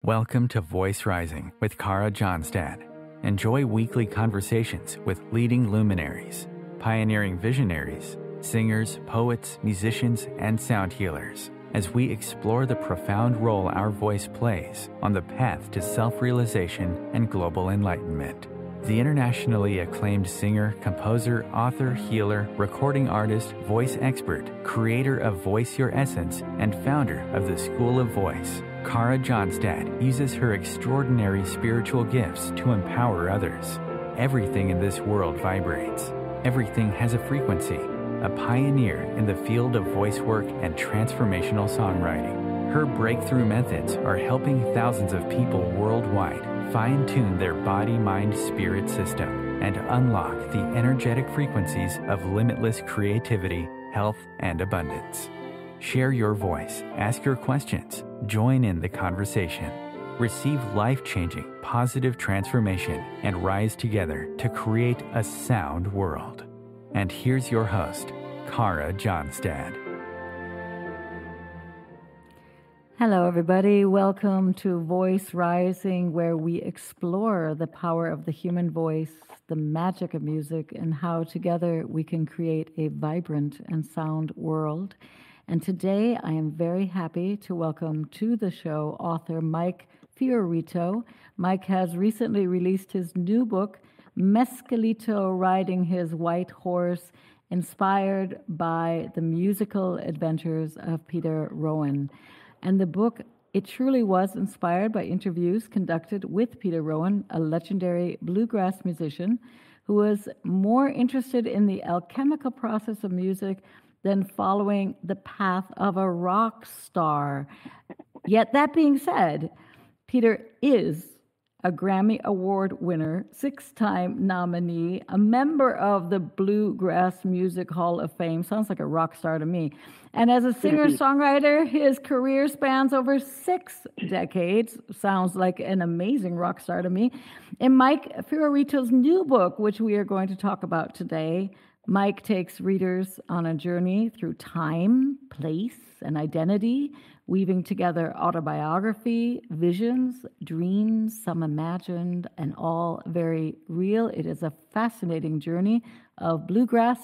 Welcome to Voice Rising with Kara Johnstad. Enjoy weekly conversations with leading luminaries, pioneering visionaries, singers, poets, musicians, and sound healers as we explore the profound role our voice plays on the path to self-realization and global enlightenment. The internationally acclaimed singer, composer, author, healer, recording artist, voice expert, creator of Voice Your Essence, and founder of the School of Voice, Kara Johnstad uses her extraordinary spiritual gifts to empower others. Everything in this world vibrates. Everything has a frequency. A pioneer in the field of voice work and transformational songwriting. Her breakthrough methods are helping thousands of people worldwide fine-tune their body-mind-spirit system and unlock the energetic frequencies of limitless creativity, health, and abundance. Share your voice, ask your questions, join in the conversation. Receive life-changing, positive transformation and rise together to create a sound world. And here's your host, Kara Johnstad. Hello, everybody. Welcome to Voice Rising, where we explore the power of the human voice, the magic of music, and how together we can create a vibrant and sound world. And today I am very happy to welcome to the show author Mike Fiorito. Mike has recently released his new book, Mescalito Riding His White Horse, inspired by the musical adventures of Peter Rowan. And the book, it truly was inspired by interviews conducted with Peter Rowan, a legendary bluegrass musician who was more interested in the alchemical process of music than following the path of a rock star. Yet that being said, Peter is a Grammy Award winner, 6-time nominee, a member of the Bluegrass Music Hall of Fame. Sounds like a rock star to me. And as a singer-songwriter, his career spans over 6 decades. Sounds like an amazing rock star to me. In Mike Fiorito's new book, which we are going to talk about today, Mike takes readers on a journey through time, place, and identity, weaving together autobiography, visions, dreams, some imagined, and all very real. It is a fascinating journey of bluegrass,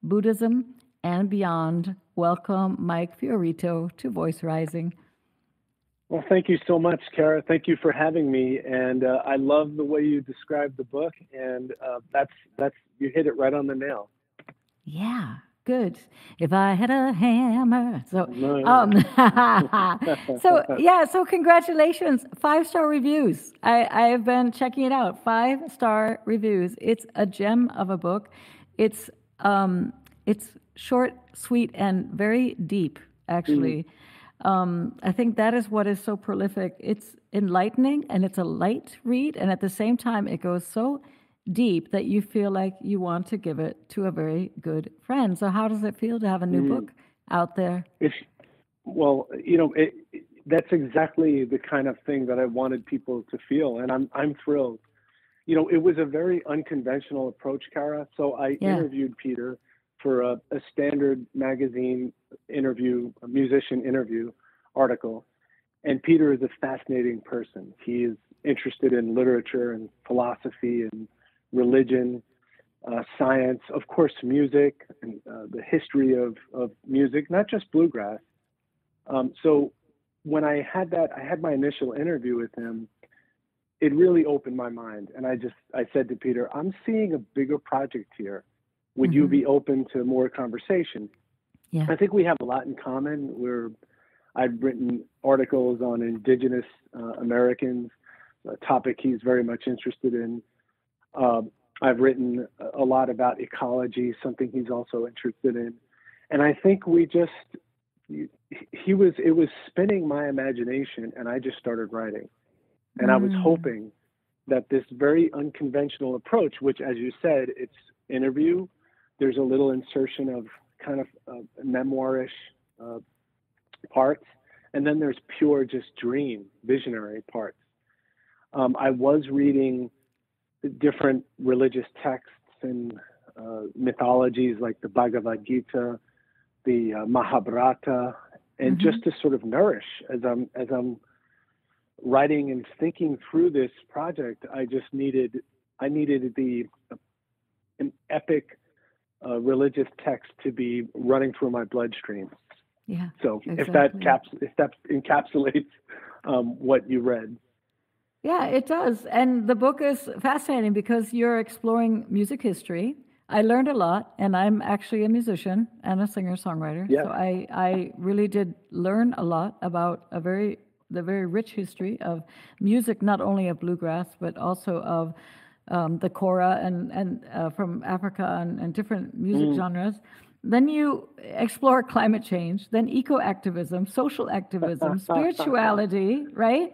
Buddhism, and beyond. Welcome, Mike Fiorito, to Voice Rising. Well, thank you so much, Kara. Thank you for having me. And I love the way you described the book, and that's you hit it right on the nail. Yeah. Good. If I had a hammer. So, so congratulations. 5-star reviews. I have been checking it out. 5-star reviews. It's a gem of a book. It's short, sweet, and very deep, actually. I think that is what is so prolific. It's enlightening, and it's a light read, and at the same time, it goes so deep that you feel like you want to give it to a very good friend. So how does it feel to have a new book out there? That's exactly the kind of thing that I wanted people to feel, and I'm thrilled. It was a very unconventional approach, Kara. So I interviewed Peter for a standard magazine interview, a musician interview article, and Peter is a fascinating person. He is interested in literature and philosophy and religion, science, of course, music, and the history of music, not just bluegrass. So when I had my initial interview with him, it really opened my mind. And I said to Peter, I'm seeing a bigger project here. Would you be open to more conversation? Yeah. I think we have a lot in common. I've written articles on Indigenous Americans, a topic he's very much interested in. I've written a lot about ecology, something he's also interested in. And I think it was spinning my imagination, and I just started writing. And I was hoping that this very unconventional approach, which, as you said, it's interview, there's a little insertion of kind of memoirish parts, and then there's pure just dream, visionary parts. I was reading different religious texts and mythologies like the Bhagavad Gita, the Mahabharata, and just to sort of nourish as I'm writing and thinking through this project, I needed an epic religious text to be running through my bloodstream. Yeah. So exactly. if that encapsulates what you read. Yeah, it does. And the book is fascinating because you're exploring music history. I learned a lot, and I'm actually a musician and a singer-songwriter. Yeah. So I really did learn a lot about the very rich history of music, not only of bluegrass, but also of the kora and from Africa and different music genres. Then you explore climate change, then eco-activism, social activism, spirituality, right?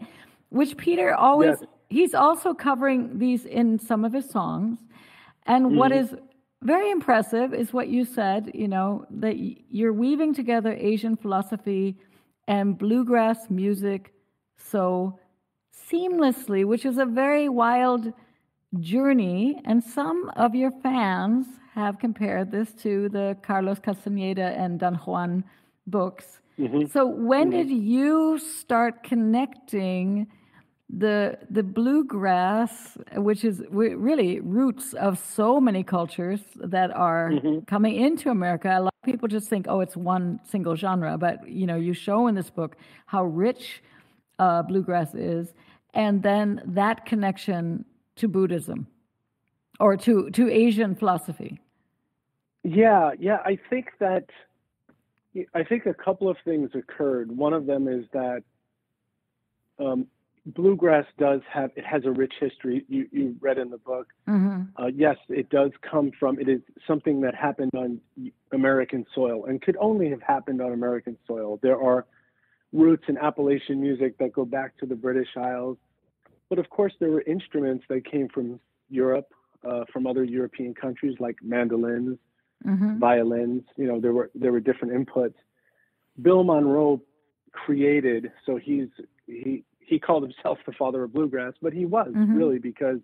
Which Peter always, he's also covering these in some of his songs. And what is very impressive is what you said, that you're weaving together Asian philosophy and bluegrass music so seamlessly, which is a very wild journey. And some of your fans have compared this to the Carlos Castaneda and Don Juan books. So when did you start connecting the bluegrass, which is really roots of so many cultures that are coming into America? A lot of people just think, oh, it's one single genre, but you show in this book how rich bluegrass is, and then that connection to Buddhism or to Asian philosophy. Yeah. I think a couple of things occurred. One of them is that bluegrass has a rich history. You read in the book. Yes, it does come from, it is something that happened on American soil and could only have happened on American soil. There are roots in Appalachian music that go back to the British Isles. But of course, there were instruments that came from Europe, from other European countries, like mandolins, violins. There were different inputs. Bill Monroe created, so he called himself the father of bluegrass, but he was really, because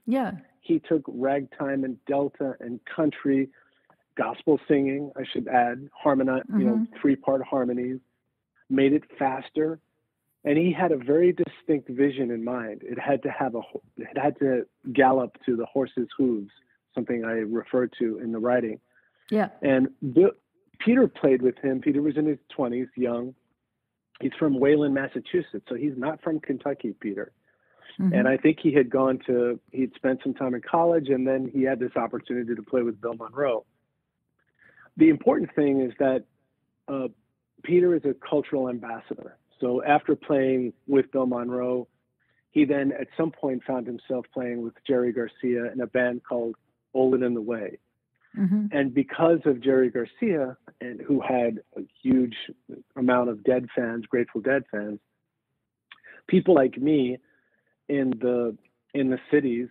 he took ragtime and delta and country, gospel singing, I should add, three-part harmonies, made it faster. And he had a very distinct vision in mind. It had to gallop to the horse's hooves, something I refer to in the writing. Yeah. And Peter played with him. Peter was in his 20s, young. He's from Wayland, Massachusetts, so he's not from Kentucky, Peter. And I think he'd spent some time in college, and then he had this opportunity to play with Bill Monroe. The important thing is that Peter is a cultural ambassador. So after playing with Bill Monroe, he then at some point found himself playing with Jerry Garcia in a band called Olin in the Way. And because of Jerry Garcia, and who had a huge amount of Grateful Dead fans, people like me in the cities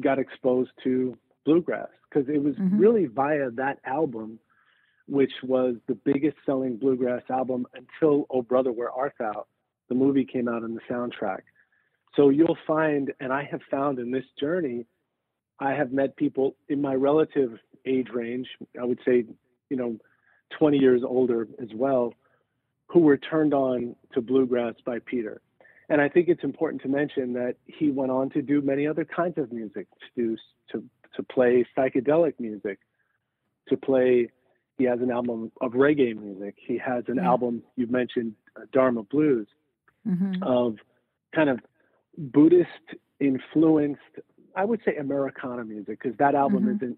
got exposed to bluegrass, because it was really via that album, which was the biggest selling bluegrass album until Oh Brother, Where Art Thou? The movie came out in the soundtrack. So you'll find, and I have found in this journey, I have met people in my relative age range, I would say, 20 years older as well, who were turned on to bluegrass by Peter. And I think it's important to mention that he went on to do many other kinds of music, to play psychedelic music, he has an album of reggae music. He has an album, you mentioned Dharma Blues, of kind of Buddhist influenced, I would say, Americana music, because that album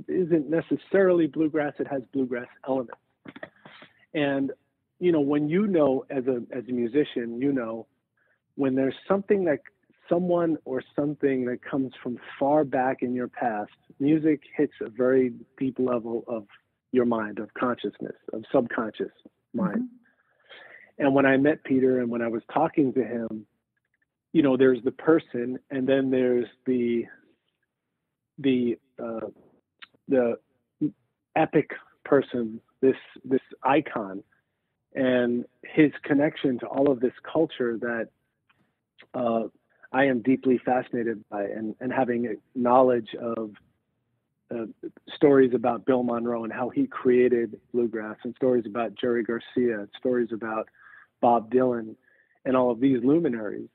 isn't necessarily bluegrass. It has bluegrass elements. And when as a musician, when there's someone or something that comes from far back in your past, music hits a very deep level of your mind, of consciousness, of subconscious mind. And when I met Peter and when I was talking to him, there's the person, and then there's the epic person, this icon, and his connection to all of this culture that I am deeply fascinated by, and having a knowledge of stories about Bill Monroe and how he created bluegrass, and stories about Jerry Garcia, and stories about Bob Dylan, and all of these luminaries.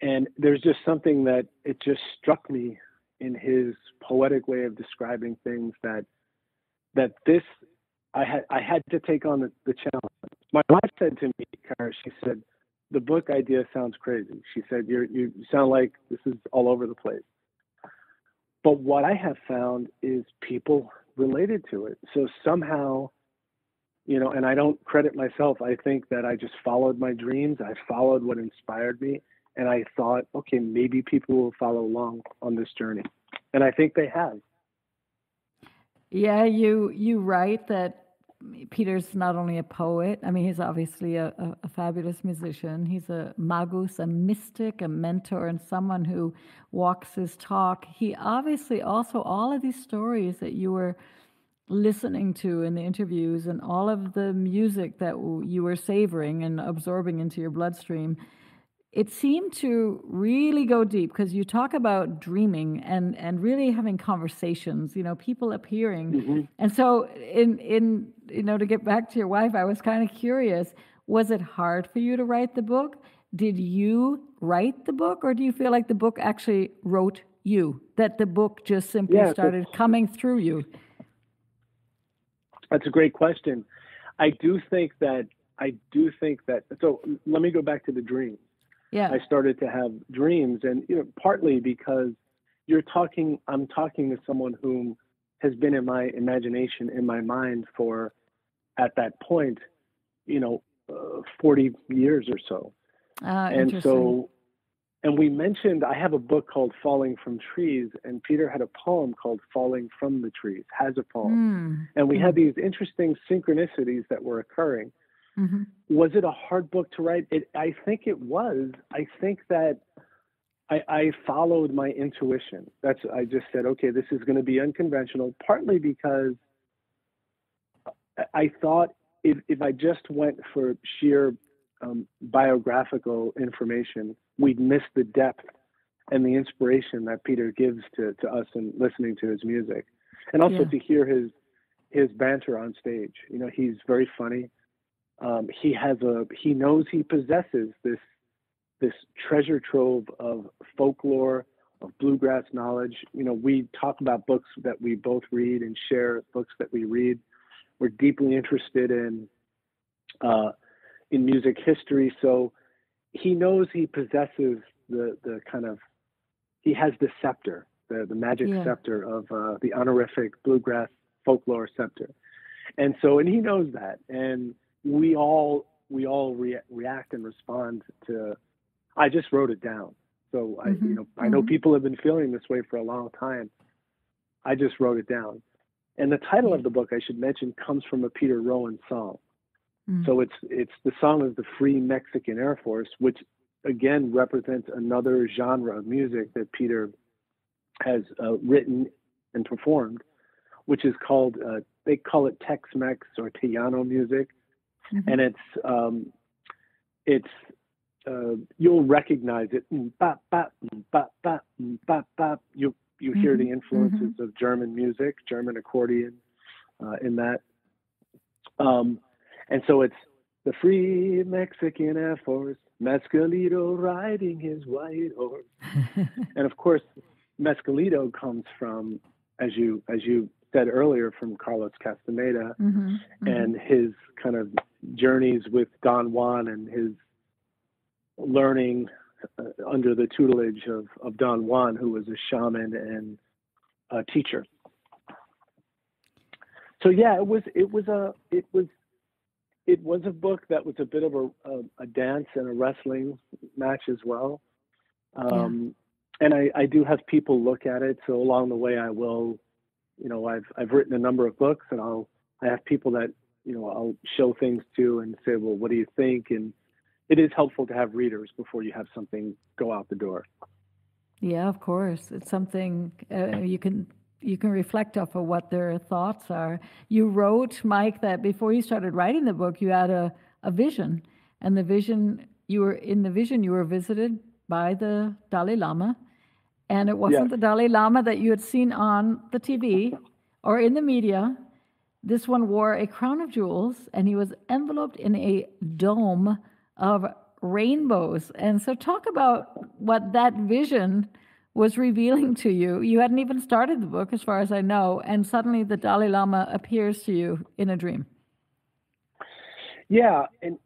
And there's just something that it just struck me in his poetic way of describing things that this, I had to take on the challenge. My wife said to me, Kara, she said, the book idea sounds crazy. She said, you sound like this is all over the place. But what I have found is people related to it. So somehow, and I don't credit myself. I think that I just followed my dreams. I followed what inspired me. And I thought, okay, maybe people will follow along on this journey. And I think they have. Yeah, you write that Peter's not only a poet. I mean, he's obviously a fabulous musician. He's a magus, a mystic, a mentor, and someone who walks his talk. He obviously also, all of these stories that you were listening to in the interviews and all of the music that you were savoring and absorbing into your bloodstream, it seemed to really go deep, because you talk about dreaming and really having conversations, people appearing. Mm-hmm. And so in to get back to your wife, I was kind of curious, was it hard for you to write the book? Did you write the book, or do you feel like the book actually wrote you, that the book just simply started coming through you? That's a great question. I do think that, so let me go back to the dreams. Yeah. I started to have dreams, and partly because I'm talking to someone whom has been in my imagination, in my mind for, at that point, 40 years or so. And so, and we mentioned, I have a book called Falling from Trees, and Peter had a poem called Falling from the Trees, has a poem. And we had these interesting synchronicities that were occurring. Mm-hmm. Was it a hard book to write? I think it was. I think that I followed my intuition. I just said, okay, this is going to be unconventional, partly because I thought if I just went for sheer biographical information, we'd miss the depth and the inspiration that Peter gives to us in listening to his music. And also to hear his banter on stage. He's very funny. He knows he possesses this treasure trove of folklore, of bluegrass knowledge. We talk about books that we both read and share books that we read. We're deeply interested in music history. So he knows he possesses the kind of, he has the scepter, the magic scepter of the honorific bluegrass folklore scepter. And he knows that. And we all react and respond to. I just wrote it down, so I know people have been feeling this way for a long time. I just wrote it down, and the title of the book, I should mention, comes from a Peter Rowan song. So it's the song of the Free Mexican Air Force, which again represents another genre of music that Peter has written and performed, which is called they call it Tex-Mex or Tejano music. And it's you'll recognize it. You hear the influences of German music, German accordion in that. And so it's the Free Mexican Air Force, Mescalito riding his white horse. And of course, Mescalito comes from, as you said earlier, from Carlos Castaneda and his kind of journeys with Don Juan and his learning under the tutelage of Don Juan, who was a shaman and a teacher. So yeah, it was a book that was a bit of a dance and a wrestling match as well. And I do have people look at it. So along the way, I will, I've written a number of books, and I have people that, I'll show things to and say, well, what do you think? And it is helpful to have readers before you have something go out the door. Yeah, of course. It's something you can reflect off of what their thoughts are. You wrote, Mike, that before you started writing the book, you had a vision, and you were visited by the Dalai Lama, and it wasn't the Dalai Lama that you had seen on the TV or in the media. This one wore a crown of jewels, and he was enveloped in a dome of rainbows. And so talk about what that vision was revealing to you. You hadn't even started the book, as far as I know, and suddenly the Dalai Lama appears to you in a dream. Yeah, and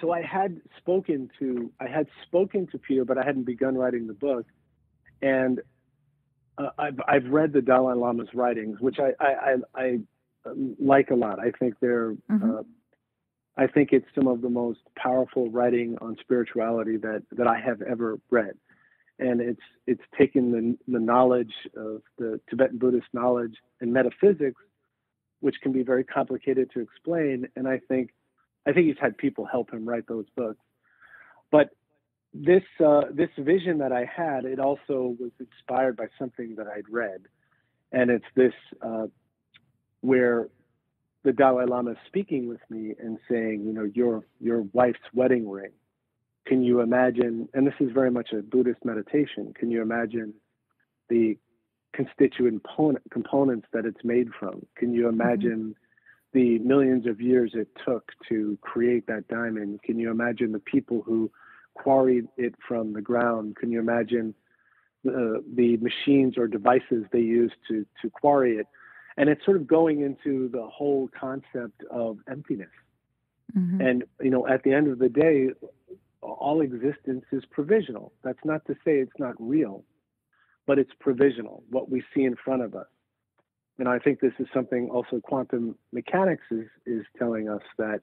so I had spoken to Peter, but I hadn't begun writing the book. And I've read the Dalai Lama's writings, which I like a lot. I think I think it's some of the most powerful writing on spirituality that I have ever read. And it's taken the knowledge of the Tibetan Buddhist knowledge and metaphysics, which can be very complicated to explain. And I think he's had people help him write those books. But this vision that I had, it also was inspired by something that I'd read. And it's this, where the Dalai Lama is speaking with me and saying, you know, your wife's wedding ring. Can you imagine, and this is very much a Buddhist meditation, can you imagine the constituent components that it's made from? Can you imagine the millions of years it took to create that diamond? Can you imagine the people who quarried it from the ground? Can you imagine the machines or devices they used to quarry it? And it's sort of going into the whole concept of emptiness. And, you know, at the end of the day, all existence is provisional. That's not to say it's not real, but it's provisional, what we see in front of us. And I think this is something also quantum mechanics is telling us, that,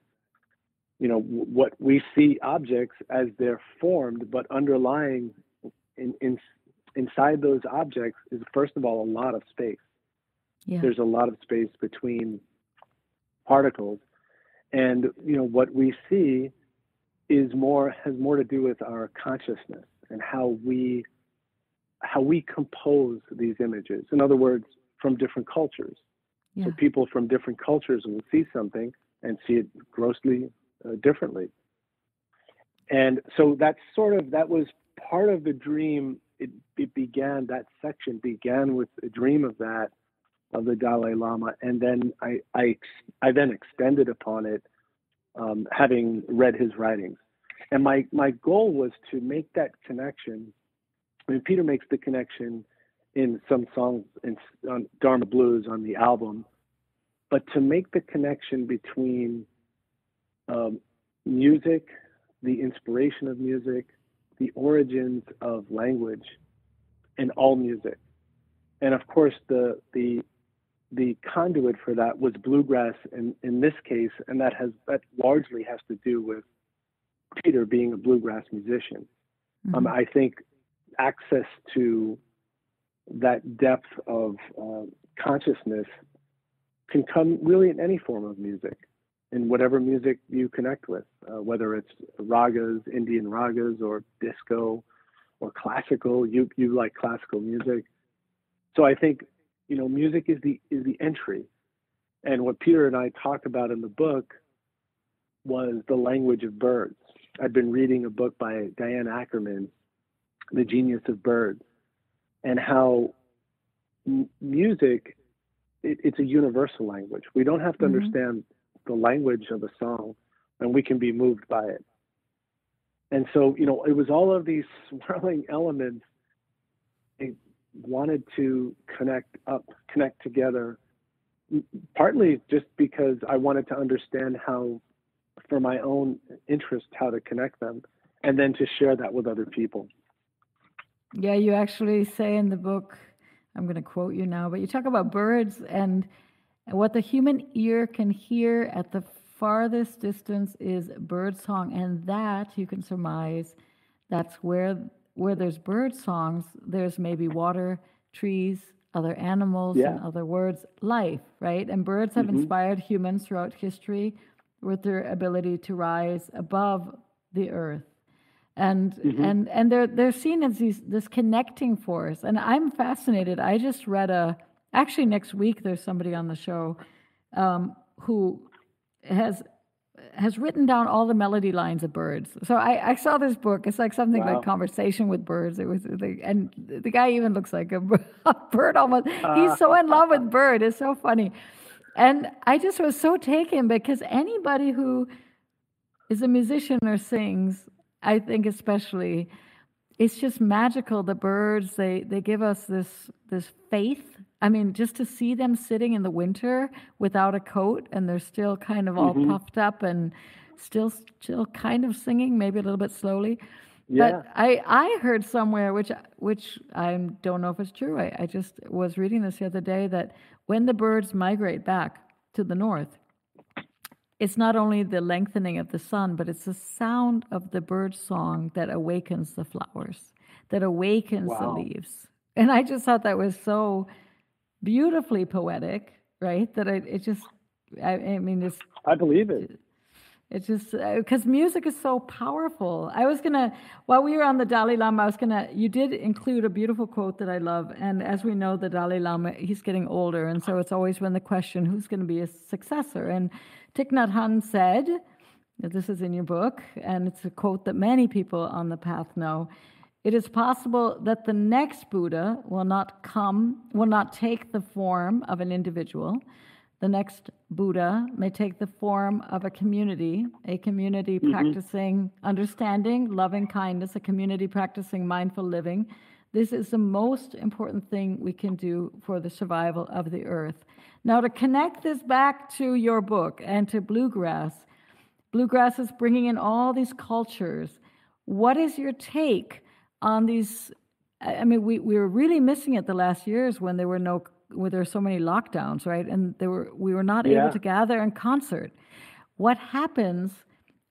you know, what we see objects as they're formed, but underlying inside those objects is, first of all, a lot of space. Yeah. There's a lot of space between particles. And, you know, what we see has more to do with our consciousness and how we compose these images. In other words, from different cultures. Yeah. So people from different cultures will see something and see it grossly differently. And so that was part of the dream. That section began with a dream of the Dalai Lama, and then I then extended upon it, having read his writings. And my goal was to make that connection. I mean, Peter makes the connection in some songs on Dharma Blues on the album, but to make the connection between music, the inspiration of music, the origins of language, and all music. And of course, the conduit for that was bluegrass in this case, and that largely has to do with Peter being a bluegrass musician. I think access to that depth of consciousness can come really in any form of music, in whatever music you connect with, whether it's ragas, Indian ragas, or disco, or classical. You like classical music, so I think, you know, music is the entry. And what Peter and I talked about in the book was the language of birds. I've been reading a book by Diane Ackerman, The Genius of Birds, and how music, it's a universal language. We don't have to understand the language of a song, and we can be moved by it. And so, you know, it was all of these swirling elements. I wanted to connect together, partly just because I wanted to understand how, for my own interest, how to connect them, and then to share that with other people. Yeah, you actually say in the book, I'm going to quote you now, but you talk about birds and what the human ear can hear at the farthest distance is bird song, and that you can surmise that's where there's bird songs, there's maybe water, trees, other animals, in other words, life, right? And birds have inspired humans throughout history with their ability to rise above the earth. And they're seen as this connecting force. And I'm fascinated. I just read actually next week there's somebody on the show who has written down all the melody lines of birds. So I saw this book. It's like something like Conversation with Birds. It was, and the guy even looks like a bird almost. He's so in love with bird. It's so funny. And I just was so taken, because anybody who is a musician or sings, I think especially, it's just magical. The birds, they give us this faith. I mean, just to see them sitting in the winter without a coat, and they're still kind of all puffed up and still kind of singing, maybe a little bit slowly. Yeah. But I heard somewhere, which I don't know if it's true. I just was reading this the other day, that when the birds migrate back to the north, it's not only the lengthening of the sun, but it's the sound of the bird song that awakens the flowers, that awakens the leaves. And I just thought that was so beautifully poetic, right? That I mean, it's... I believe it. It's just because music is so powerful. I was while we were on the Dalai Lama, you did include a beautiful quote that I love. And as we know, the Dalai Lama, he's getting older. And so it's always been the question, who's going to be his successor? And Thich Nhat Hanh said, this is in your book, and it's a quote that many people on the path know, "It is possible that the next Buddha will not take the form of an individual. The next Buddha may take the form of a community practicing understanding, loving kindness, a community practicing mindful living. This is the most important thing we can do for the survival of the earth." Now, to connect this back to your book and to bluegrass is bringing in all these cultures. What is your take on these? I mean, we were really missing it the last years when there were so many lockdowns, right? And we were not able to gather in concert. What happens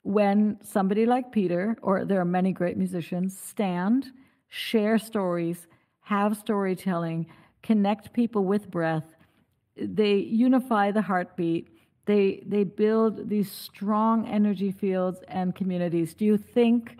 when somebody like Peter, or there are many great musicians, stand, share stories, have storytelling, connect people with breath? They unify the heartbeat. They build these strong energy fields and communities. Do you think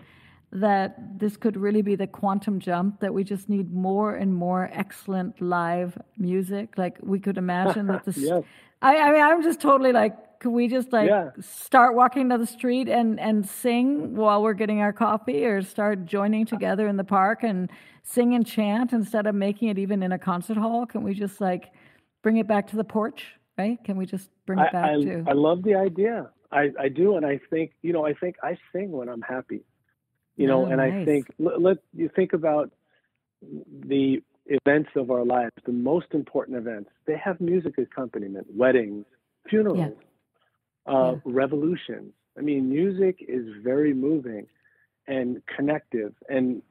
that this could really be the quantum jump, that we just need more and more excellent live music? Like, we could imagine that this... Yes. I mean, I'm just totally like, could we just start walking down the street and sing while we're getting our coffee, or start joining together in the park and sing and chant instead of making it even in a concert hall? Can we just bring it back to the porch, right? Can we just bring it back to... I love the idea. I do. And I think I sing when I'm happy. And nice. I think, you think about the events of our lives, the most important events, they have music accompaniment, weddings, funerals, revolutions. I mean, music is very moving and connective. And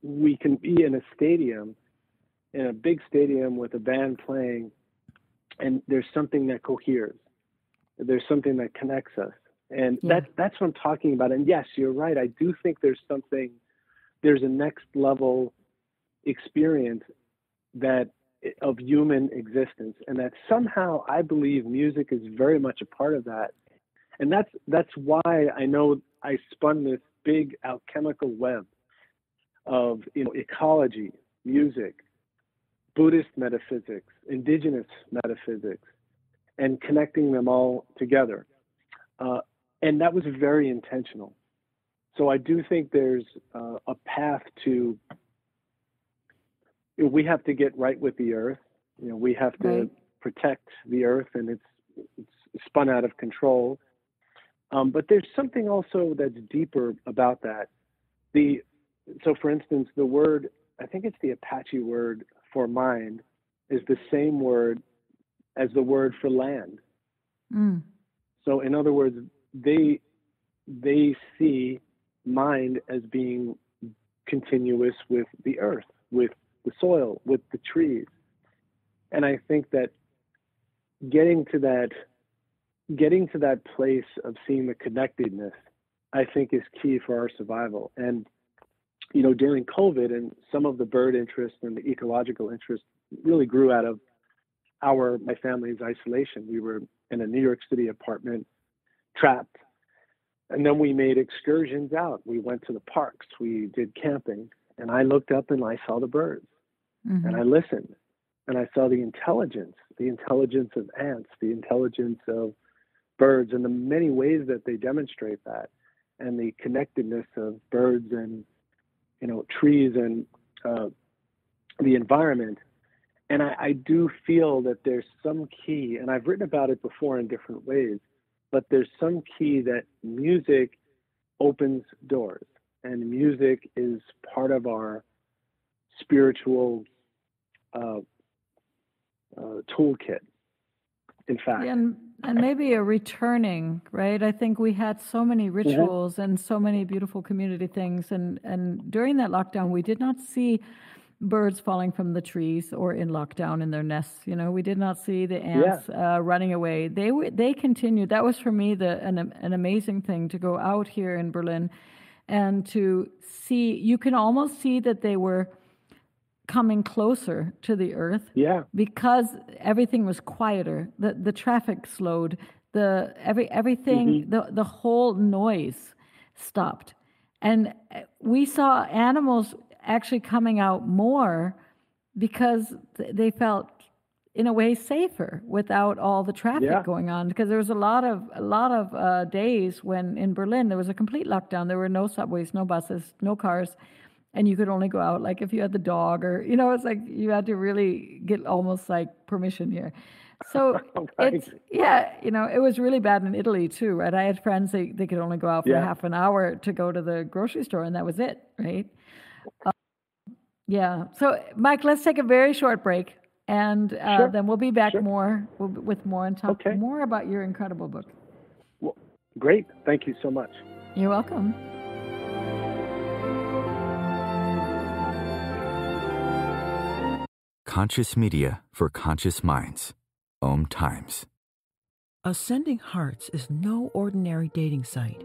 we can be in a big stadium with a band playing, and there's something that coheres. There's something that connects us. And that's what I'm talking about. And yes, you're right. I do think there's a next level experience of human existence, and that somehow I believe music is very much a part of that. And that's why I know I spun this big alchemical web of ecology, music, Buddhist metaphysics, indigenous metaphysics, and connecting them all together. And that was very intentional. So I do think there's a path to... We have to get right with the earth. We have to protect the earth, and it's spun out of control. But there's something also that's deeper about that. So for instance, the word, I think it's the Apache word for mind, is the same word as the word for land. Mm. So in other words, they see mind as being continuous with the earth, with the soil, with the trees. And I think that getting to that place of seeing the connectedness, I think, is key for our survival. And during COVID, and some of the bird interest and the ecological interest really grew out of my family's isolation. We were in a New York City apartment, trapped. And then we made excursions out. We went to the parks, we did camping, and I looked up and I saw the birds. Mm-hmm. And I listened, and I saw the intelligence of ants, the intelligence of birds, and the many ways that they demonstrate that, and the connectedness of birds and trees and the environment. And I do feel that there's some key, and I've written about it before in different ways, but there's some key that music opens doors, and music is part of our spiritual toolkit, in fact. And maybe a returning, right? I think we had so many rituals and so many beautiful community things. And during that lockdown, we did not see birds falling from the trees or in lockdown in their nests. You know, we did not see the ants running away. They continued. That was for me an amazing thing, to go out here in Berlin and to see. You can almost see that they were coming closer to the earth, because everything was quieter. The traffic slowed. Everything, the whole noise stopped, and we saw animals actually coming out more because they felt, in a way, safer without all the traffic going on. Because there was a lot of days when in Berlin there was a complete lockdown. There were no subways, no buses, no cars. And you could only go out like if you had the dog, or, you know, it's like you had to really get almost like permission here. So it's, you know, it was really bad in Italy too, right? I had friends, they could only go out for half an hour to go to the grocery store, and that was it, right? So Mike, let's take a very short break, and then we'll be back with more and talk more about your incredible book. Well, great. Thank you so much. You're welcome. Conscious media for conscious minds. OMTimes. Ascending Hearts is no ordinary dating site,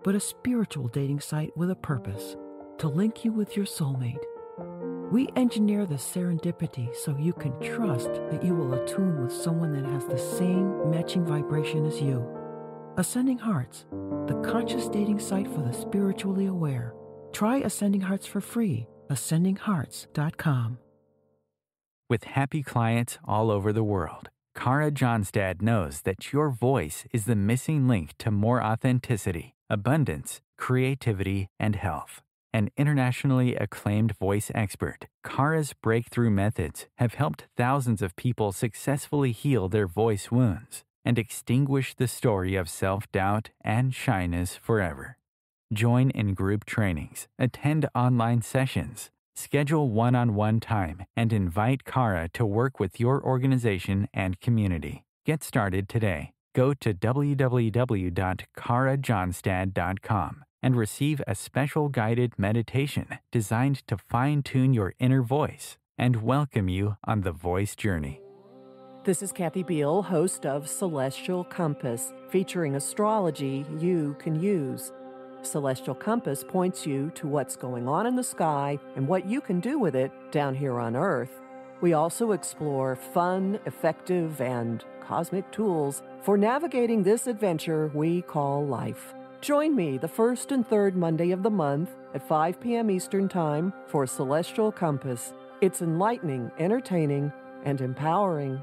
but a spiritual dating site with a purpose: to link you with your soulmate. We engineer the serendipity so you can trust that you will attune with someone that has the same matching vibration as you. Ascending Hearts, the conscious dating site for the spiritually aware. Try Ascending Hearts for free. AscendingHearts.com. With happy clients all over the world, Kara Johnstad knows that your voice is the missing link to more authenticity, abundance, creativity, and health. An internationally acclaimed voice expert, Kara's breakthrough methods have helped thousands of people successfully heal their voice wounds and extinguish the story of self-doubt and shyness forever. Join in group trainings, attend online sessions, schedule one-on-one time, and invite Kara to work with your organization and community. Get started today. Go to www.karajohnstad.com and receive a special guided meditation designed to fine-tune your inner voice and welcome you on the voice journey. This is Kathy Beal, host of Celestial Compass, featuring astrology you can use. Celestial Compass points you to what's going on in the sky and what you can do with it down here on Earth. We also explore fun, effective, and cosmic tools for navigating this adventure we call life. Join me the first and third Monday of the month at 5 p.m. Eastern Time for Celestial Compass. It's enlightening, entertaining, and empowering.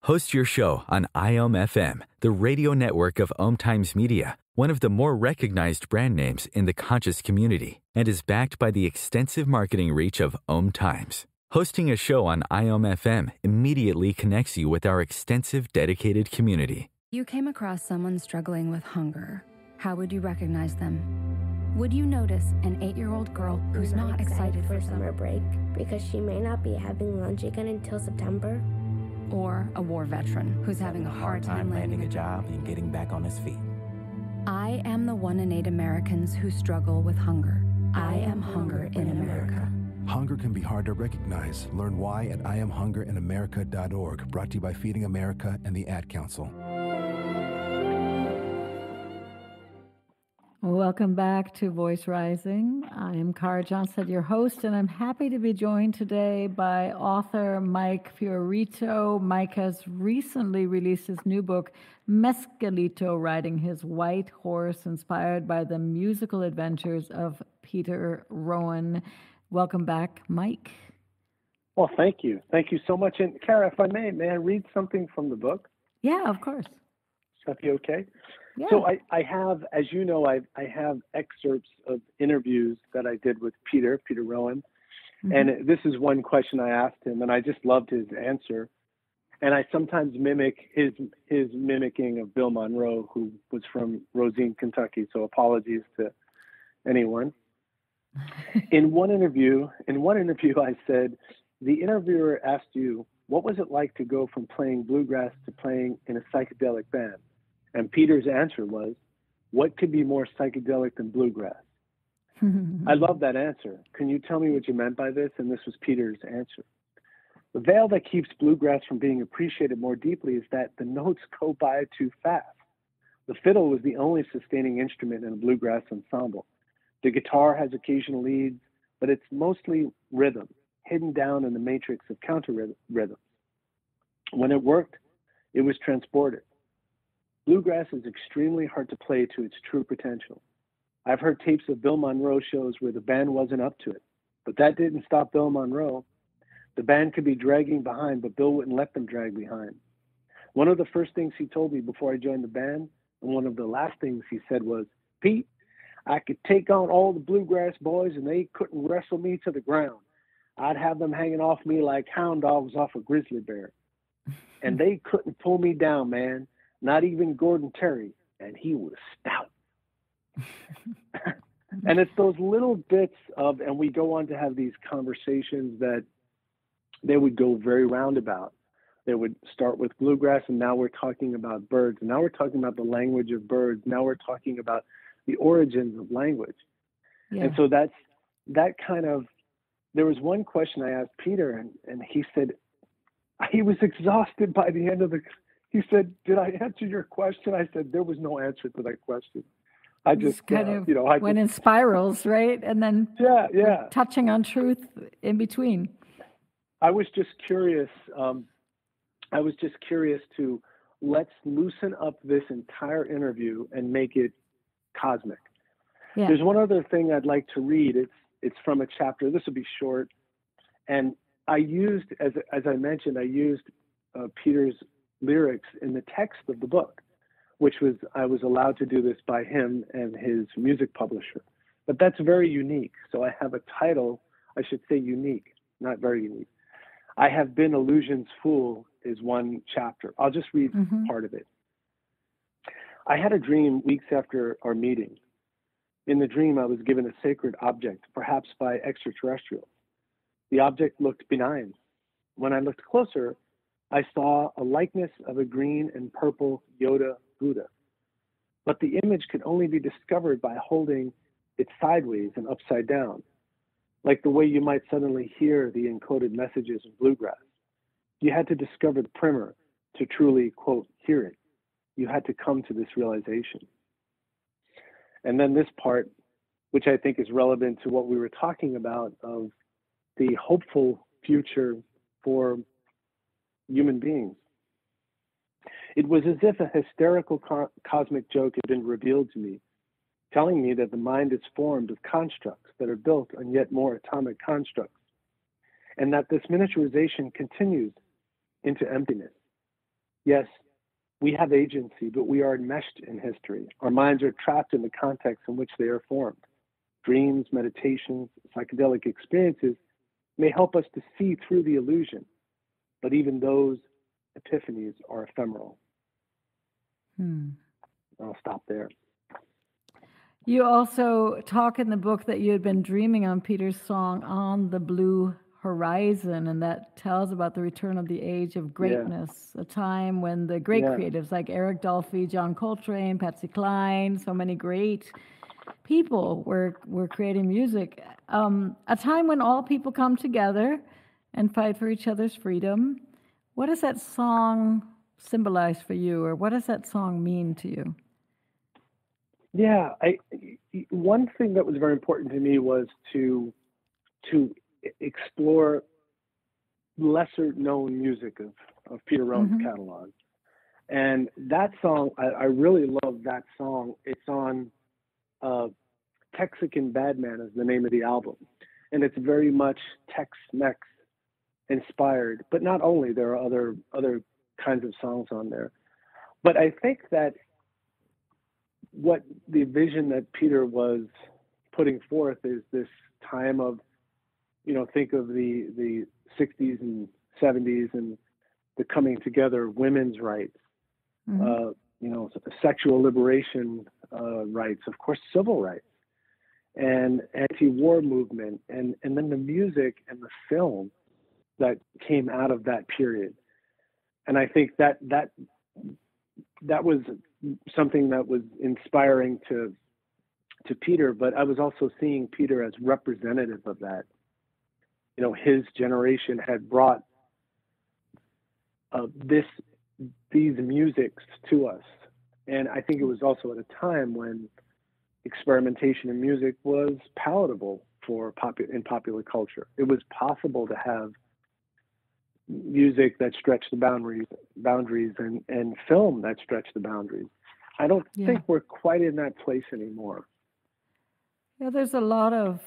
Host your show on AM FM, the radio network of OMTimes Media, one of the more recognized brand names in the conscious community, and is backed by the extensive marketing reach of OMTimes. Hosting a show on AM FM immediately connects you with our extensive dedicated community. You came across someone struggling with hunger. How would you recognize them? Would you notice an 8-year-old girl who's not excited for summer break because she may not be having lunch again until September? Or a war veteran who's having a hard time landing a job and getting back on his feet? I am the 1 in 8 Americans who struggle with hunger. I am hunger in America. Hunger can be hard to recognize. Learn why at IamHungerInAmerica.org. Brought to you by Feeding America and the Ad Council. Welcome back to Voice Rising. I am Kara Johnstad, your host, and I'm happy to be joined today by author Mike Fiorito. Mike has recently released his new book, Mescalito Riding, his white horse, inspired by the musical adventures of Peter Rowan. Welcome back, Mike. Well, thank you. Thank you so much. And Kara, if I may I read something from the book? Yeah, of course. Is that be okay? Yeah. So I have, as you know, I have excerpts of interviews that I did with Peter Rowan. Mm-hmm. And this is one question I asked him, and I just loved his answer. And I sometimes mimic his mimicking of Bill Monroe, who was from Rosine, Kentucky. So apologies to anyone. In one interview, I said, the interviewer asked you, what was it like to go from playing bluegrass to playing in a psychedelic band? And Peter's answer was, what could be more psychedelic than bluegrass? I love that answer. Can you tell me what you meant by this? And this was Peter's answer. The veil that keeps bluegrass from being appreciated more deeply is that the notes go by too fast. The fiddle was the only sustaining instrument in a bluegrass ensemble. The guitar has occasional leads, but it's mostly rhythm, hidden down in the matrix of counter rhythms. When it worked, it was transported. Bluegrass is extremely hard to play to its true potential. I've heard tapes of Bill Monroe shows where the band wasn't up to it, but that didn't stop Bill Monroe. The band could be dragging behind, but Bill wouldn't let them drag behind. One of the first things he told me before I joined the band, and one of the last things he said was, Pete, I could take on all the bluegrass boys and they couldn't wrestle me to the ground. I'd have them hanging off me like hound dogs off a grizzly bear. And they couldn't pull me down, man. Not even Gordon Terry. And he was stout. And it's those little bits of, and we go on to have these conversations that they would go very roundabout. They would start with bluegrass, and now we're talking about birds. And now we're talking about the language of birds. Now we're talking about the origins of language. Yeah. And so that's that kind of, there was one question I asked Peter, and he said, he was exhausted by the end of he said, did I answer your question? I said, there was no answer to that question. I just kind of went in spirals, right? And then touching on truth in between. I was just curious. To let's loosen up this entire interview and make it cosmic. Yeah. There's one other thing I'd like to read. It's from a chapter. This will be short. And I used, as I mentioned, Peter's lyrics in the text of the book, which was, I was allowed to do this by him and his music publisher. But that's very unique. So I have a title, I should say unique, not very unique. I Have Been Illusion's Fool is one chapter. I'll just read part of it. I had a dream weeks after our meeting. In the dream, I was given a sacred object, perhaps by extraterrestrials. The object looked benign. When I looked closer, I saw a likeness of a green and purple Yoda Buddha. But the image could only be discovered by holding it sideways and upside down, like the way you might suddenly hear the encoded messages of bluegrass. You had to discover the primer to truly, quote, hear it. You had to come to this realization. And then this part, which I think is relevant to what we were talking about of the hopeful future for human beings. It was as if a hysterical cosmic joke had been revealed to me, telling me that the mind is formed of constructs that are built on yet more atomic constructs, and that this miniaturization continues into emptiness. Yes, we have agency, but we are enmeshed in history. Our minds are trapped in the context in which they are formed. Dreams, meditations, psychedelic experiences may help us to see through the illusion, but even those epiphanies are ephemeral. I'll stop there. You also talk in the book that you had been dreaming on Peter's song On the Blue Horizon, and that tells about the return of the age of greatness, a time when the great creatives like Eric Dolphy, John Coltrane, Patsy Cline, so many great people were creating music. A time when all people come together and fight for each other's freedom. What does that song symbolize for you, or what does that song mean to you? Yeah, one thing that was very important to me was to explore lesser known music of Peter Rowan's catalog. And that song, I really love that song. It's on Texican Badman is the name of the album. And it's very much Tex-Mex inspired, but not only, there are other kinds of songs on there. But I think that what the vision that Peter was putting forth is this time of, think of the 60s and 70s and the coming together, women's rights, sexual liberation rights, of course, civil rights, and anti-war movement, and then the music and the film that came out of that period. And I think that was something that was inspiring to Peter, but I was also seeing Peter as representative of that. His generation had brought these musics to us. And I think it was also at a time when experimentation in music was palatable in popular culture. It was possible to have music that stretched the boundaries and film that stretched the boundaries. I don't think we're quite in that place anymore. Yeah, there's a lot of,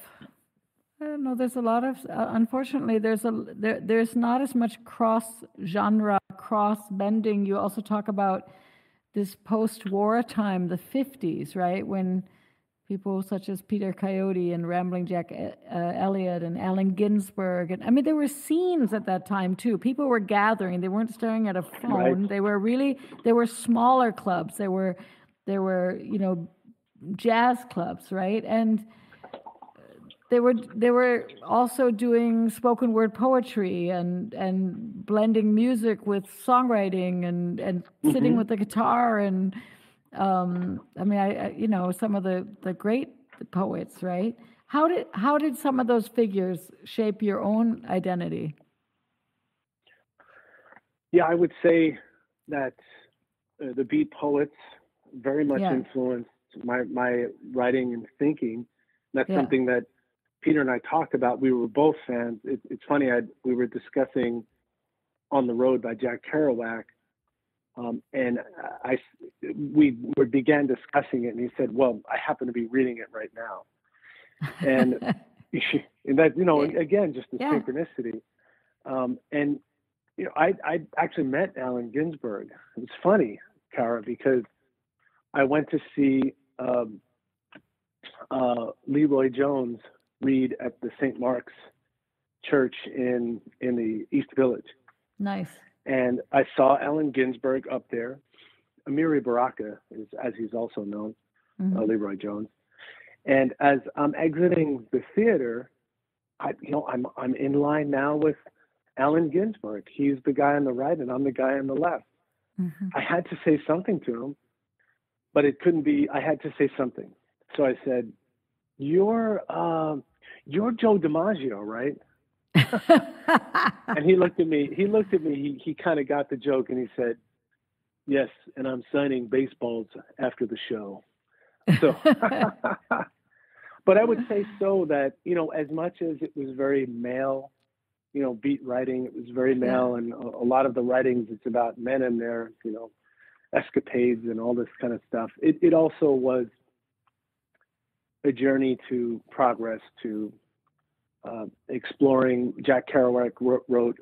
unfortunately, there's not as much cross-genre, cross-bending. You also talk about this post-war time, the 50s, right, when people such as Peter Coyote and Rambling Jack Elliott and Allen Ginsberg, and there were scenes at that time too. People were gathering; they weren't staring at a phone. Right. They were smaller clubs. They were jazz clubs, right? And they were also doing spoken word poetry and blending music with songwriting and sitting with the guitar and some of the great poets, right? How did some of those figures shape your own identity? Yeah, I would say that the beat poets very much influenced my writing and thinking. That's something that Peter and I talked about. We were both fans. It's funny, we were discussing On the Road by Jack Kerouac, and we began discussing it, and he said, "Well, I happen to be reading it right now," and that again, just the synchronicity. And I actually met Allen Ginsberg. It's funny, Kara, because I went to see Leroy Jones read at the St. Mark's Church in the East Village. Nice. And I saw Allen Ginsberg up there. Amiri Baraka, as he's also known, Leroy Jones. And as I'm exiting the theater, I'm in line now with Allen Ginsberg. He's the guy on the right, and I'm the guy on the left. Mm-hmm. I had to say something to him, but it couldn't be. I had to say something, so I said, "You're Joe DiMaggio, right?" And he looked at me. He kind of got the joke, and he said, "Yes, and I'm signing baseballs after the show." So, but I would say so that as much as it was very male, beat writing, it was very male, and a lot of the writings, it's about men and their escapades and all this kind of stuff. It also was a journey to progress, to exploring. Jack Kerouac wrote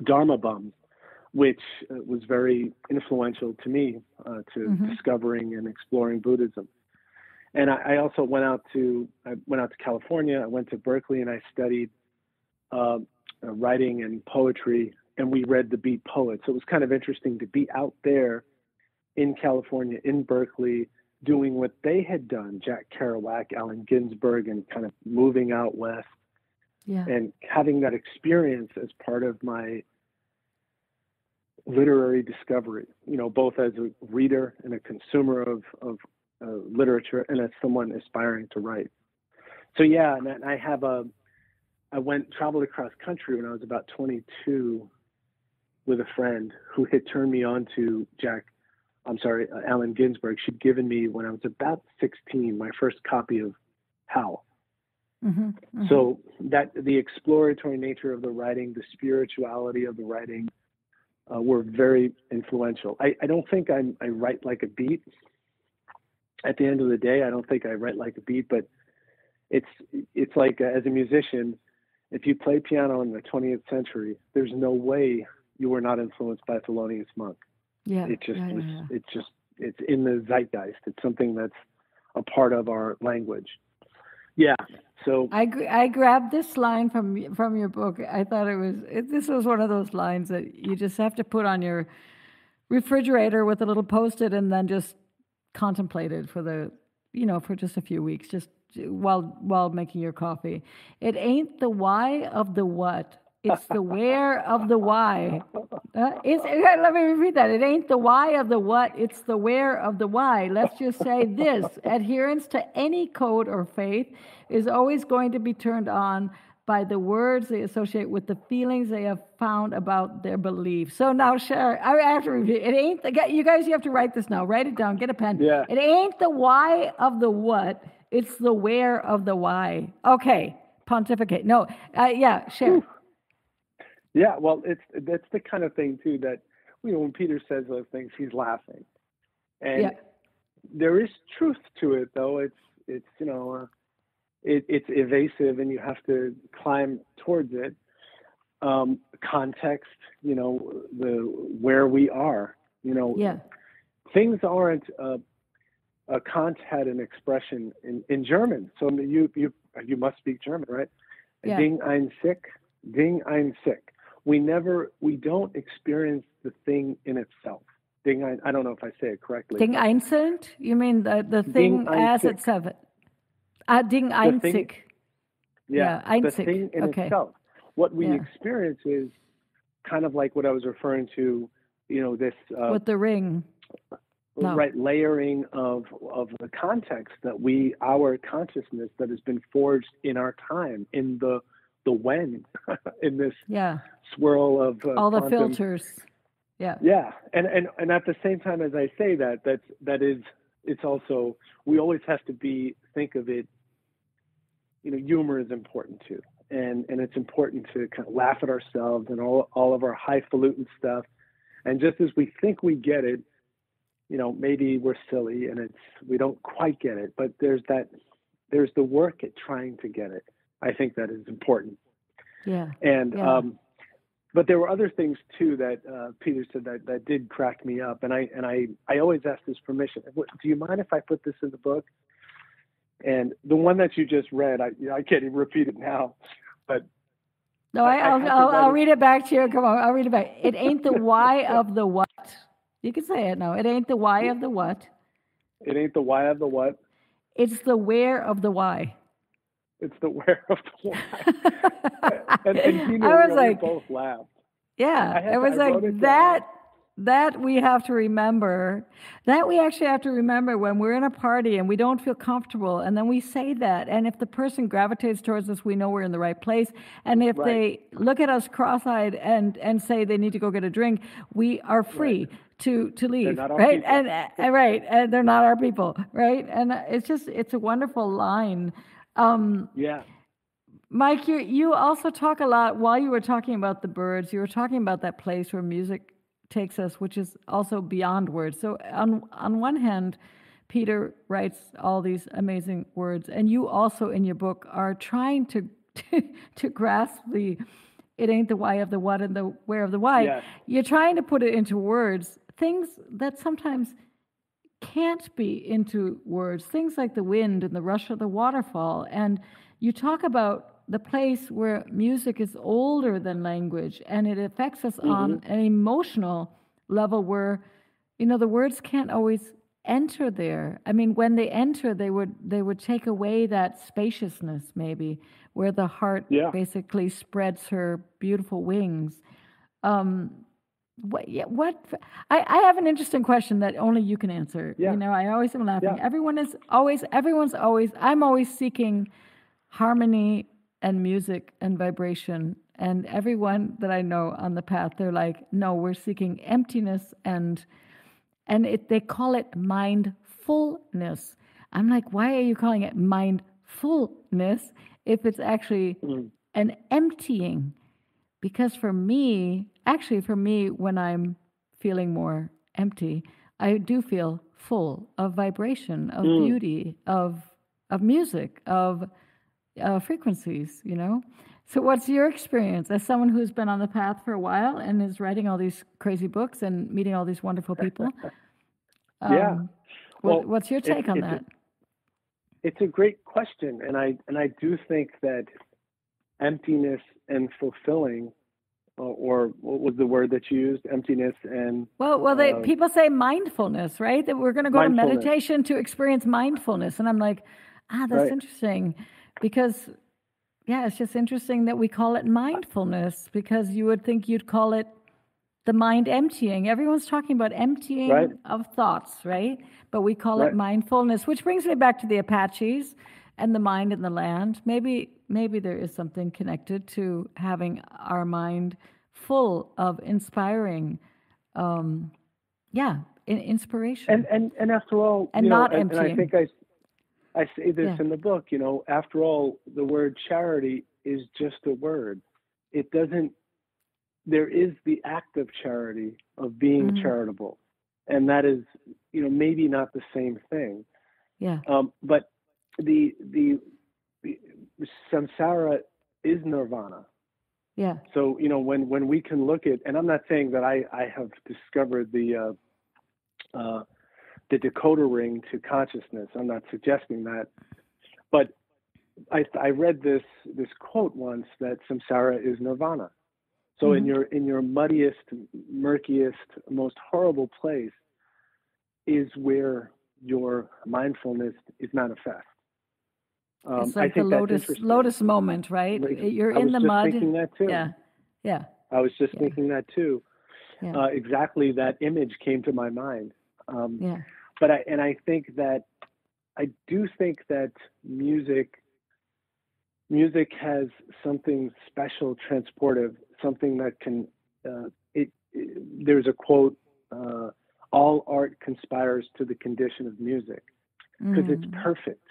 Dharma Bums, which was very influential to me, to discovering and exploring Buddhism. And I also went out to California. I went to Berkeley and I studied writing and poetry, and we read the beat poets. So it was kind of interesting to be out there in California, in Berkeley, doing what they had done, Jack Kerouac, Allen Ginsberg, and kind of moving out west, and having that experience as part of my literary discovery, both as a reader and a consumer of literature, and as someone aspiring to write. So and I traveled across country when I was about 22 with a friend who had turned me on to Allen Ginsberg. She'd given me, when I was about 16, my first copy of Howl. So that the exploratory nature of the writing, the spirituality of the writing, were very influential. I don't think I write like a beat. At the end of the day, I don't think I write like a beat, but it's like, as a musician, if you play piano in the 20th century, there's no way you were not influenced by Thelonious Monk. It's in the zeitgeist. It's something that's a part of our language. Yeah. So I grabbed this line from your book. I thought this was one of those lines that you just have to put on your refrigerator with a little Post-it and then just contemplate it for just a few weeks, just while making your coffee. It ain't the why of the what. It's the where of the why. Let me repeat that. It ain't the why of the what, it's the where of the why. Let's just say this. Adherence to any code or faith is always going to be turned on by the words they associate with the feelings they have found about their belief. So now, Sharon, I have to repeat. It ain't you guys. You have to write this now. Write it down. Get a pen. Yeah. It ain't the why of the what. It's the where of the why. Okay. Pontificate. No. Yeah. Sharon. Yeah. Well, that's the kind of thing too that when Peter says those things, he's laughing, and there is truth to it, though. It's it's evasive, and you have to climb towards it. Context, where we are, things aren't. Kant had an expression in German, so you must speak German, right? Yeah. Ding ein sick. We don't experience the thing in itself. Ding ein, I don't know if I say it correctly. Ding einzeln? You mean the thing as itself? Ding einzig. Yeah, einzig. The thing in itself. What we experience is kind of like what I was referring to, this... with the ring. No. Right, layering of the context that our consciousness that has been forged in our time, in the when, in this swirl of all the quantum filters. Yeah. Yeah, and at the same time as I say it's also, we always have to think of it. Humor is important too, and it's important to kind of laugh at ourselves and all of our highfalutin stuff, and just as we think we get it. Maybe we're silly and we don't quite get it, but there's the work at trying to get it. I think that is important. Yeah. And, but there were other things too that Peter said that did crack me up. And I always ask this permission. Do you mind if I put this in the book? And the one that you just read, I can't even repeat it now, but. No, I'll read it back to you. Come on, I'll read it back. It ain't the why of the what. You can say it now. It ain't the why of the what. It ain't the why of the what. It's the where of the why. It's the where of the why. and I was like, we both laughed. Yeah, it was like that we have to remember. That we actually have to remember when we're in a party and we don't feel comfortable, and then we say that. And if the person gravitates towards us, we know we're in the right place. And if they look at us cross-eyed and say they need to go get a drink, we are free to leave, right? And they're not our people, right? And it's a wonderful line. Mike, you also talk a lot, while you were talking about the birds, you were talking about that place where music takes us, which is also beyond words. So on one hand, Peter writes all these amazing words, and you also in your book are trying to grasp it ain't the why of the what and the where of the why. Yes. You're trying to put it into words, things that sometimes can't be into words, things like the wind and the rush of the waterfall. And you talk about the place where music is older than language, and it affects us on an emotional level where, the words can't always enter there. I mean, when they enter, they would take away that spaciousness, maybe, where the heart basically spreads her beautiful wings. I have an interesting question that only you can answer. Yeah. I always am laughing. Yeah. I'm always seeking harmony and music and vibration, and everyone that I know on the path, they're like, no, we're seeking emptiness, and they call it mindfulness. I'm like, why are you calling it mindfulness if it's actually an emptying? Because for me, when I'm feeling more empty, I do feel full of vibration, of beauty, of music, of frequencies, So what's your experience as someone who's been on the path for a while and is writing all these crazy books and meeting all these wonderful people? What's your take on that? it's a great question, and I do think that emptiness and fulfilling, or what was the word that you used? Emptiness and people say mindfulness, right? That we're going to go to meditation to experience mindfulness, and I'm like, that's interesting, because it's just interesting that we call it mindfulness, because you would think you'd call it the mind emptying. Everyone's talking about emptying of thoughts, right? But we call it mindfulness, which brings me back to the Apaches and the mind and the land. Maybe there is something connected to having our mind full of inspiring, inspiration. And after all, and not emptying. And I think I say this in the book. After all, the word charity is just a word. It doesn't. There is the act of charity, of being charitable, and that is, maybe not the same thing. Yeah. But the samsara is nirvana. Yeah. So when we can look at, and I'm not saying that I have discovered the decoder ring to consciousness. I'm not suggesting that, but I read this quote once that samsara is nirvana. So in your muddiest, murkiest, most horrible place is where your mindfulness is manifest. It's like the lotus moment, right? You're in the mud. I was just thinking that too. Yeah. I was just thinking that too. Yeah. Exactly that image came to my mind. But I do think that music has something special, transportive, something that can. There's a quote: "All art conspires to the condition of music," because it's perfect.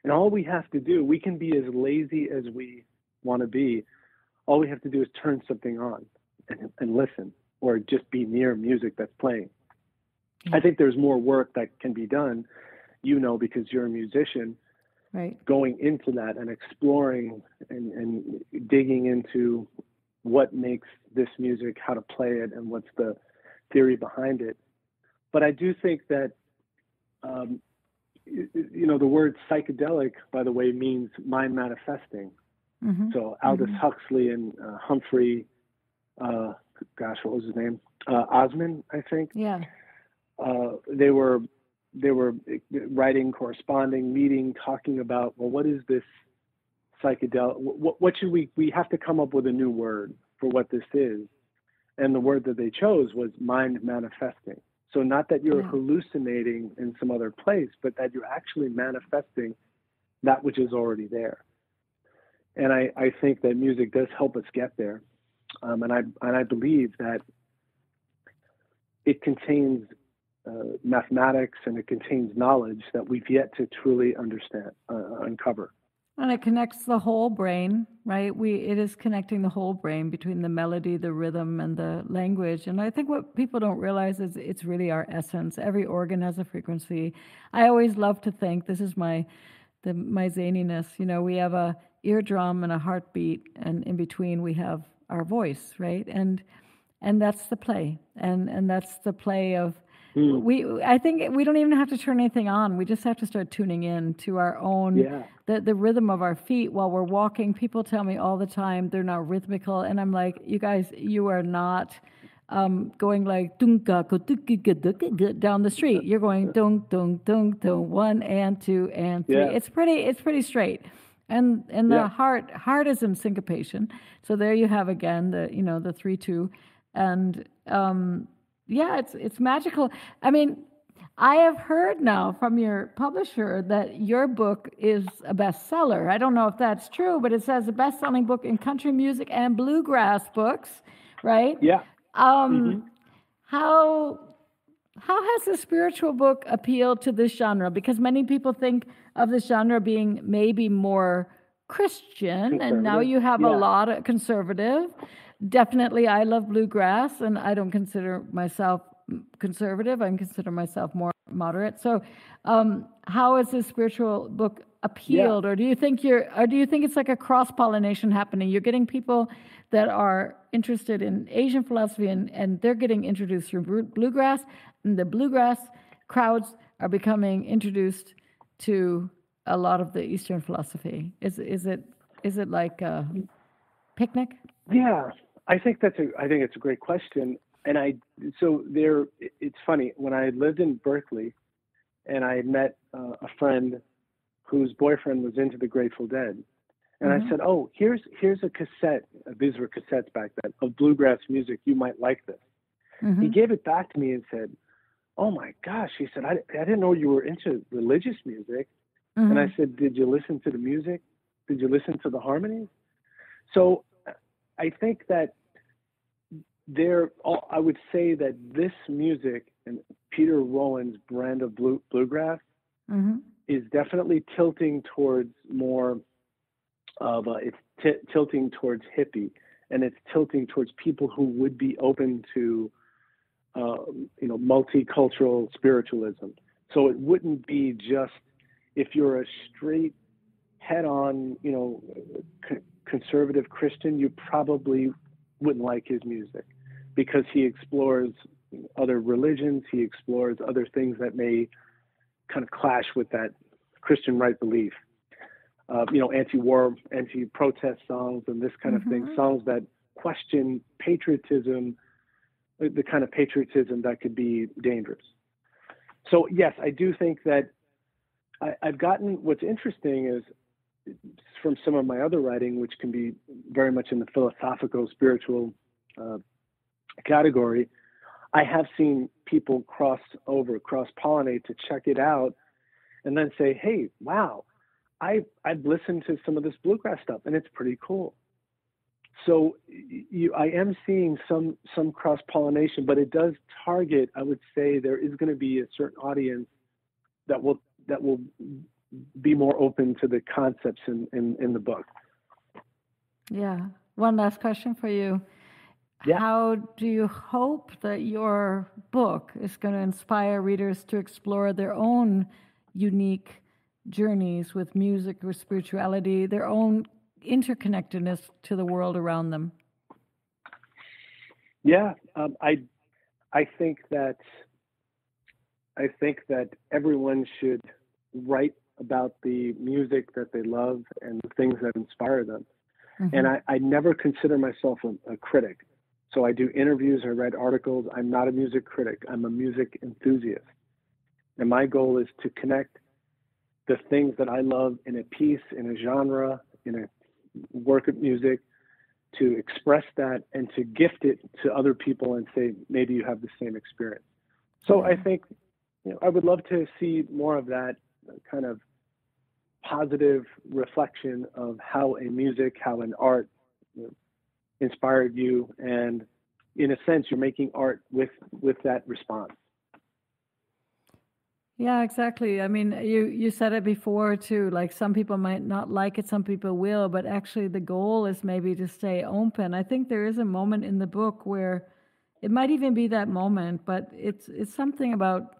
And all we have to do, we can be as lazy as we want to be. All we have to do is turn something on and listen, or just be near music that's playing. Yeah. I think there's more work that can be done, because you're a musician, right? Going into that and exploring and digging into what makes this music, how to play it, and what's the theory behind it. But I do think that, the word psychedelic, by the way, means mind manifesting. So Aldous Huxley and Humphrey, what was his name? Osmond, I think. Yeah. They were writing, corresponding, meeting, talking about, well, what is this psychedelic? What should we have to come up with a new word for what this is? And the word that they chose was mind manifesting. So not that you're hallucinating in some other place, but that you're actually manifesting that which is already there. And I think that music does help us get there. And I believe that it contains mathematics, and it contains knowledge that we've yet to truly understand, uncover. And it connects the whole brain, right? It is connecting the whole brain between the melody, the rhythm, and the language. And I think what people don't realize is it's really our essence. Every organ has a frequency. I always love to think, this is my zaniness, we have a eardrum and a heartbeat, and in between we have our voice, right? And that's the play. And that's the play of, I think we don't even have to turn anything on. We just have to start tuning in to our own, the rhythm of our feet while we're walking. People tell me all the time they're not rhythmical, and I'm like, you guys, you are not going like down the street. You're going dung dung dung dung, 1 and 2 and 3. It's pretty straight, and the heart is in syncopation. So there you have again the 3-2, and it's magical. I mean, I have heard now from your publisher that your book is a bestseller. I don't know if that's true, but it says a best-selling book in country music and bluegrass books, right? Yeah. How has the spiritual book appealed to this genre? Because many people think of this genre being maybe more Christian, and now you have a lot of conservative. Definitely, I love bluegrass, and I don't consider myself conservative. I consider myself more moderate. So, how has this spiritual book appealed, or do you think it's like a cross-pollination happening? You're getting people that are interested in Asian philosophy, and they're getting introduced through bluegrass, and the bluegrass crowds are becoming introduced to a lot of the Eastern philosophy? Is it like a picnic? Yeah, I think it's a great question. And it's funny, when I lived in Berkeley and I met a friend whose boyfriend was into the Grateful Dead. And I said, oh, here's a cassette. These were cassettes back then of bluegrass music. You might like this. He gave it back to me and said, oh my gosh. He said, I didn't know you were into religious music. And I said, did you listen to the music? Did you listen to the harmonies? So I think that I would say that this music and Peter Rowan's brand of bluegrass is definitely tilting towards more of tilting towards hippie, and it's tilting towards people who would be open to multicultural spiritualism. So it wouldn't be just if you're a straight head-on conservative Christian, you probably wouldn't like his music, because he explores other religions, he explores other things that may kind of clash with that Christian right belief. Anti-war, anti-protest songs and this kind of thing, songs that question patriotism, the kind of patriotism that could be dangerous. So yes, I do think that I've gotten, what's interesting is from some of my other writing, which can be very much in the philosophical, spiritual category, I have seen people cross-pollinate to check it out and then say, hey, wow, I've listened to some of this bluegrass stuff and it's pretty cool. So I am seeing some cross-pollination, but it does target, I would say there is going to be a certain audience that will be more open to the concepts in the book. Yeah. One last question for you. Yeah. How do you hope that your book is going to inspire readers to explore their own unique journeys with music or spirituality, their own interconnectedness to the world around them? Yeah, I think that everyone should write about the music that they love and the things that inspire them. And I never consider myself a critic. So I do interviews, I write articles. I'm not a music critic. I'm a music enthusiast. And my goal is to connect the things that I love in a piece, in a genre, in a work of music, to express that and to gift it to other people and say, maybe you have the same experience. So I think I would love to see more of that kind of positive reflection of how an art inspired you, and in a sense you're making art with that response. Yeah, exactly. I mean, you said it before too, like some people might not like it, some people will, but actually the goal is maybe to stay open. I think there is a moment in the book where it might even be that moment, but it's something about,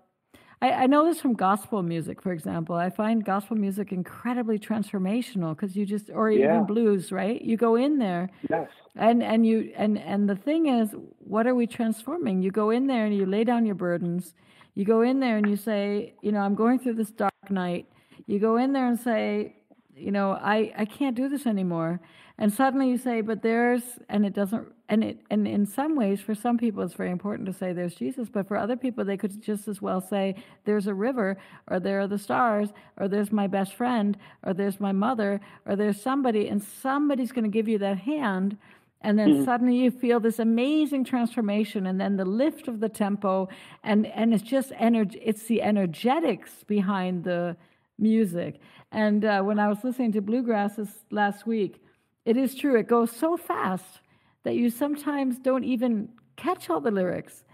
I know this from gospel music, for example. I find gospel music incredibly transformational because even blues, right? You go in there, yes, and the thing is, what are we transforming? You go in there and you lay down your burdens. You go in there and you say, I'm going through this dark night. You go in there and say, I can't do this anymore. And suddenly you say, but and in some ways, for some people, it's very important to say there's Jesus. But for other people, they could just as well say, there's a river, or there are the stars, or there's my best friend, or there's my mother, or there's somebody, and somebody's going to give you that hand. And then suddenly you feel this amazing transformation, and then the lift of the tempo, and it's just it's the energetics behind the music. And when I was listening to bluegrass last week, it is true, it goes so fast that you sometimes don't even catch all the lyrics.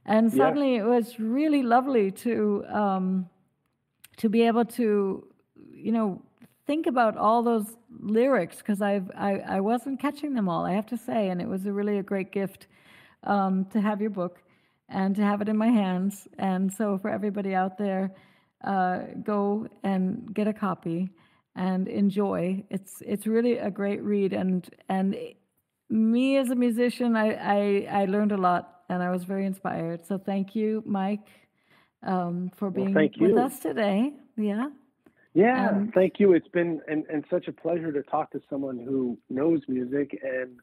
And suddenly it was really lovely to be able to, think about all those lyrics, because I wasn't catching them all, I have to say, and it was really a great gift to have your book and to have it in my hands. And so for everybody out there, go and get a copy and enjoy. It's really a great read, and me as a musician, I learned a lot and I was very inspired. So thank you, Mike, for being with us today. Yeah. Yeah, thank you. It's been and such a pleasure to talk to someone who knows music, and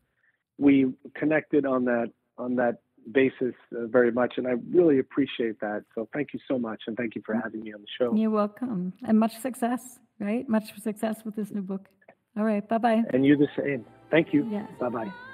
we connected on that basis very much, and I really appreciate that. So thank you so much, and thank you for having me on the show. You're welcome, and much success, right? Much success with this new book. All right, bye-bye. And you the same. Thank you. Yeah. Bye-bye.